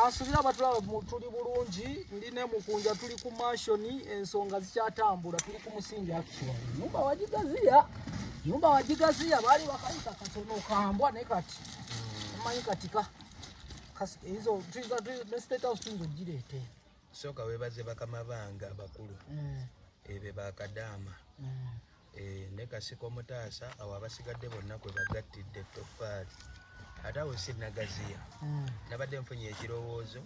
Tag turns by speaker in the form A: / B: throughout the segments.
A: Asubira abatulaba tuli bulungi ndine mukunja tuli ku mansion ensonga zikyatambula tuli ku musingi actually. Nyumba wajigaziya bali bakayita katono kambwa ne kati. Manyi katika. Hizo state house tungo jirete.
B: Soka webaze bakamabanga abakulu. Ebe bakadama. Ne kasiko mutaasa awo abasigadde bonna kwe bagattidde toffaali. Ata osinagaziya. Nabadde nfunye ekirowoozo.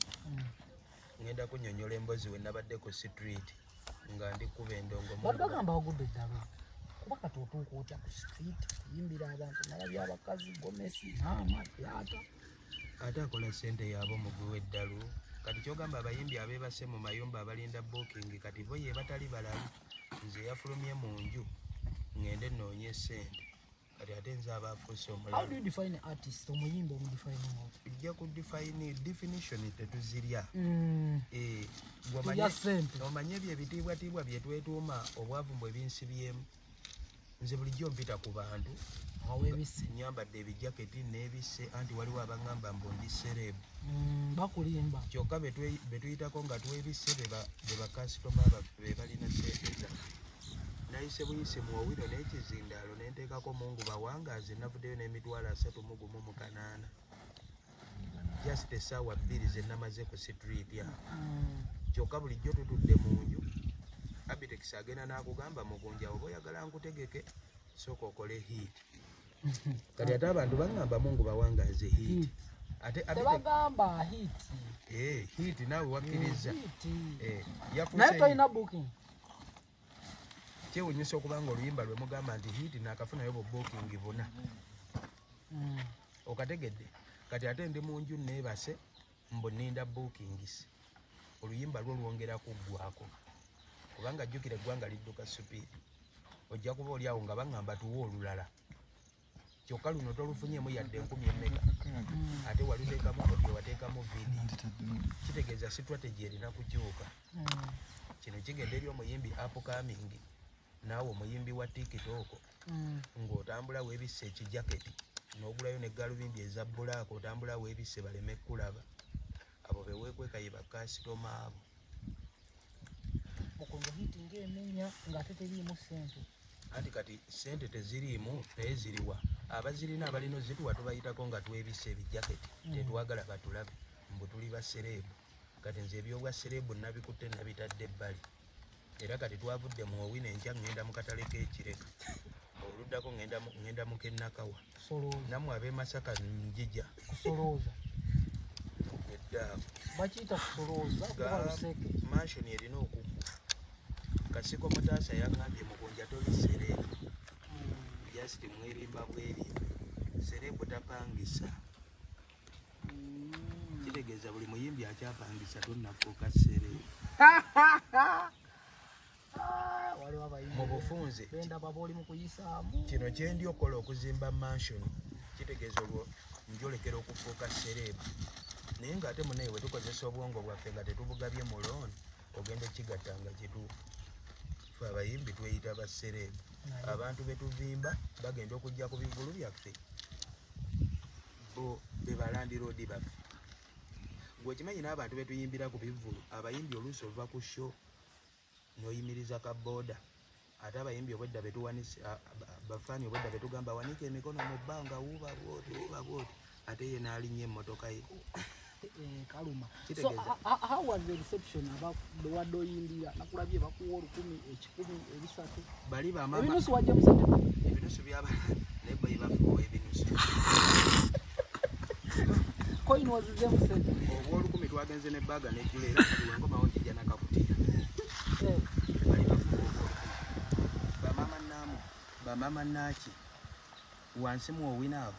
B: Ngenda kunnyonnyola emboozi we nabadde ku street nga ndi kuba endongo mu.
A: Bagamba ogudde ddala. Kuba katoto okwocha ku street yimbira abantu nalabya abakazi gomesi mama yata.
B: Ate akola ssente yaabo muguwe eddalu. Kati kyogamba abayimbi abeebase mu mayumba abalinda booking kati bo ye batali balalu. Nze yafulumye mu nju ngende nnoonye ssente. Kati ate nze abaafuuse omulalu.
A: How do you define artist? Omuyimbi omudefine how?
B: Ijja ku definition tetuzirya. Omanye ebyo ebitiibwatiibwa bye twetuuma obwavu mbwe binsibyemu. Nze bulijjo mpita ku bantu nyambadde ebijaketi n'ebisse anti waliwo abangamba mbu ndi serebu.
A: Bakulimba.
B: Kyokka be tuyitako nga twebisse be bakasitoma baffe be balina sente zaffe. Nayise buyise mu Owino n'ekizindaalo ne nteekako Mungu bawangaazi navuddeyo n'emitwalo 358. Just essaawa 2 ze namaze ku street ya. Kyokka bulijjo tutudde mu nju. Abitex agenda n'akugamba mukunja oba oyagala nkutegeke sooka okole hit. Kati ate abantu bagamba Mungu bawangaaze hit. Ate
A: bagamba hit.
B: Hit naawe wakkiriza.
A: Naye tolina booking.
B: Kyewuunyisa okuba nga oluyimba lwe mugamba nti hit naakafunayo booking buna. Okategedde. Kati ate ndi mu nju neebase mbu nninda bookings. Oluyimba lwo lwongera kuggwako. Kubanga jjukira eggwanga lidduka supiidi. Ojja kuba oli awo nga baŋŋamba tuwe olulala. Kyokka luno tolufunyemu yadde 10,000. Ate waluteekamu audio wateekamu video. Kitegeeza strategy erina kukyuka. Kino kigenda eri omuyimbi upcoming. Naawe omuyimbi wa TikTok. Ng'otambula weebisse ekijaketi. N'ogulayo ne galubindi eza bbulaaka otambula weebisse baleme kulaba. Abo be weekweka ye bakasitoma abo.
A: Mukunja hiti ng'emenya ng'ate teriimu ssente.
B: Anti kati ssente teziriimu naye ziriwa. Abazirina abalina zituwa tubayitako nga twebisse ebijaketi. Tetwagala batulabe mbu tuli basereebu. Kati nze ebyobwa sereebu nabikutte nabitadde ebbali. Era kati twavudde mu Owino enkya ngenda mu katale k'ekireka. Oluddako ngenda mu Kennakawa. Nammwe ab'e Masaka njija.
A: Kusolooza.
B: Eddaavu.
A: Bakiyita kusolooza kuba luseke.
B: Mansion erina okuggwa. Kasiko mutaasa yaŋŋambye mukunja toli sereebu. Just mwerimba bwerimba. Sereebu tapangisa. Kitegeeza buli muyimbi akyapangisa tonnafuuka sereebu. Mu bufunze kino kye ndi okola okuzimba mansion kitegeeza olwo njolekera okufuuka sereebu. Naye ng'ate munaye bwe tukozesa obwongo bwaffe nga tetubugabye mu looni ogenda okigattanga kituufu. Ffe abayimbi tweyita basereebu. Abantu be tuvimba bagenda okujja ku bivulu byaffe bo be balandiroodi baffe. Gwe okimanyi n'abantu be tuyimbira ku bivulu abayimbi oluusi oluva ku show n'oyimiriza ka booda. Ate abayimbi obwedda betuwanise bafaani obwedda betugamba wanika emikono mu bbanga wuuba bwoti ate ye n'alinnya emmotoka ye.
A: Kaluma. So how was the reception about the waddo yimbira nakulabye bakuwa 10,000
B: bali bamama
A: ebinusu wajja musajja
B: ebinusu byaba nebo yibafuwa ebinusu
A: coin was the musajja
B: obwo 10,000 twagenze ne baga ne julera kali wango bawo kijja nakakutiya bali bafuwa bamama naki wansi mu Owino awo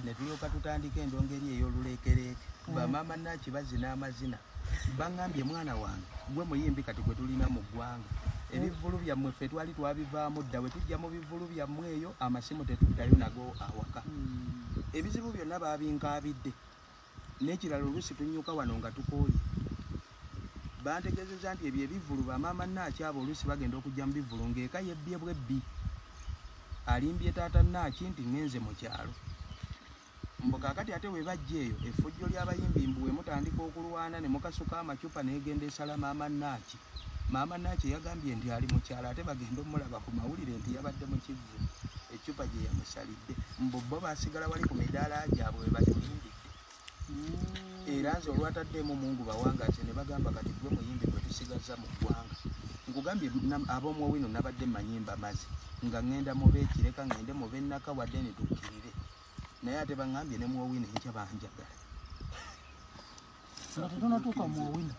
B: ne tulyoka tutandika endongeri ey'oluleekereeke. Bamama naki bazina amazina. Baŋŋambye mwana wange gwe muyimbi kati gwe tulina mu ggwanga. Ebivulu byammwe ffe twali twabivaamu dda bwe tujja mu bivulu byammwe eyo amasimu tetuddayo nago awaka. Ebizibu byonna baabinkaabidde. N'ekirala oluusi tunnyuka wano nga tukooye. Bantegezeza nti ebyo ebivulu bamama naki abo oluusi bagenda okujja mu bivulu ng'eka yebbye bwebbi. Alimbye taata naki nti ngenze mu kyalo. mbo kakati ate we bajja eyo effujjo ly'abayimbi mbu we mutandika okulwana ne mukasuka amacupa n'egenda esala maama Naaki yagambye nti ali mukyala ate bagenda omulaba ku mawulire nti yabadde mu kivvu ecupa gye yamusalidde mbu bo baasigala wali ku midaala gyabwe we batulindidde era nze olwataddemu mungu bawangaase ne bagamba kati gwe muyimbi gwe tusigaza mu ggwanga nkugambye ab'omu Owino nabadde manyimba mazi nga ŋŋenda mu b'Ekireka ŋŋende mu b'Ennaka wadde ne tukkirire naye ate baŋŋambye ne mu Owino enkya banjagala
A: nga tetunatuuka mu Owino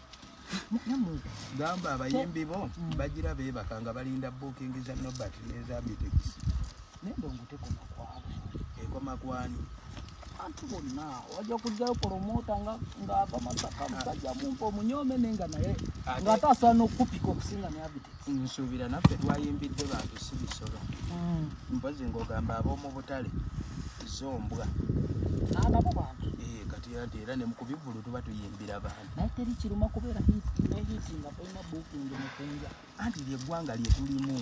B: gamba abayimbi bo bagira beebaka nga balinda booking za Nobert n'eza Bitex
A: n'endongo tekoma kwabwe
B: ekoma kwani
A: antu bonna wajja kujjayo promota ng'ava Masaka musajja mumpa omunyome nenga naye ng'ate asaana okupika okusinga ne Bitex
B: nsuubira naffe twayimbidde bantu si bisolo mpozi ng'ogamba ab'omu butale zombwa
A: nabo bantu
B: kati ate era ne ku bivvulu tuba tuyimbira bantu
A: naye teri kiruma kubeera hiti nga tolina booking mukunja
B: anti lyeggwanga lye tulimu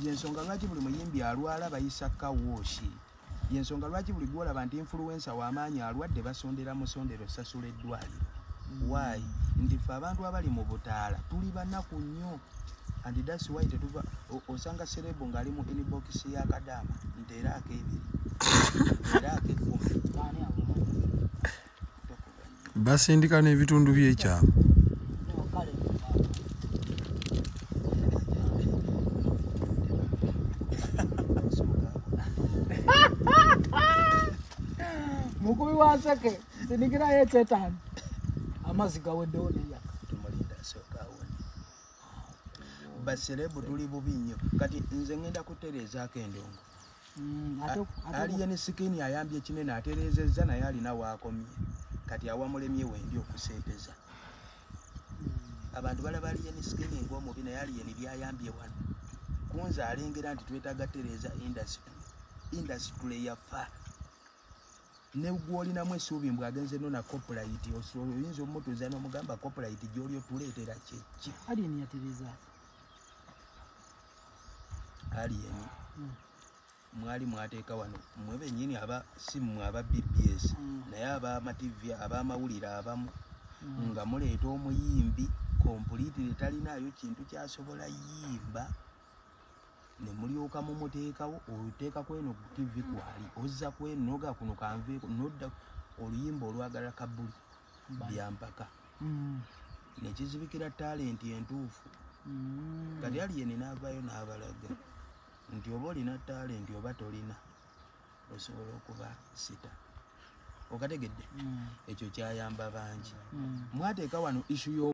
B: yensonga lwaki buli muyimbi alwala bayisa kawooshi yensonga lwaki buli gwolaba nti influencer w'amaanyi alwadde basondera musondero sasula eddwaliro why nti ffe abantu abali mu butaala tuli banaku nnyo and that's why tetuva osanga serebo ng'ali mu inbox y'akadaama nti era ak'ebiri era ak'ekkumi
C: basindika n'ebitundu by'ekyalo
A: mukubi wa Nseke sindikirayo ekyetaano amazzi gaweddewo neyaka
B: tumulinda asooka awone baserebu tuli bubi nnyo kati nze ŋŋenda kutereezaako endongo aliyeni sikini ayambye ekinene atereezezza naye alina waakomye kati awamulemye wendi okuseeteza abantu balaba aliyeni sikini ng'omubi naye aliyeni byayambye wano kunze alengera nti twetaaga tereeza indasitule yafa ne gwolinamu essuubi mbw agenze no na copyright oyinza omutuuza n'omugamba copyright gy'oli otuleetera kyeki
A: aliyeni yatereeza
B: aliyeni mwali mwateeka wano mwe bennyini si mmwe aba BBS naye ab'amativi ab'amawulire abamu nga muleeta omuyimbi kompulitire talinaayo kintu kyasobola yimba ne mulyoka mumuteekawo oteeka kweno TV kwali ozza kweno noga kuno kanveeko nodda oluyimba olwagala kabuli byampaka nekizibikira talenti entuufu kati aliyeni n'avaayo n'abalaga nti oba olina talenti oba tolina osobola okuba sita okategedde ekyo kyayamba bangi mwateeka wano issue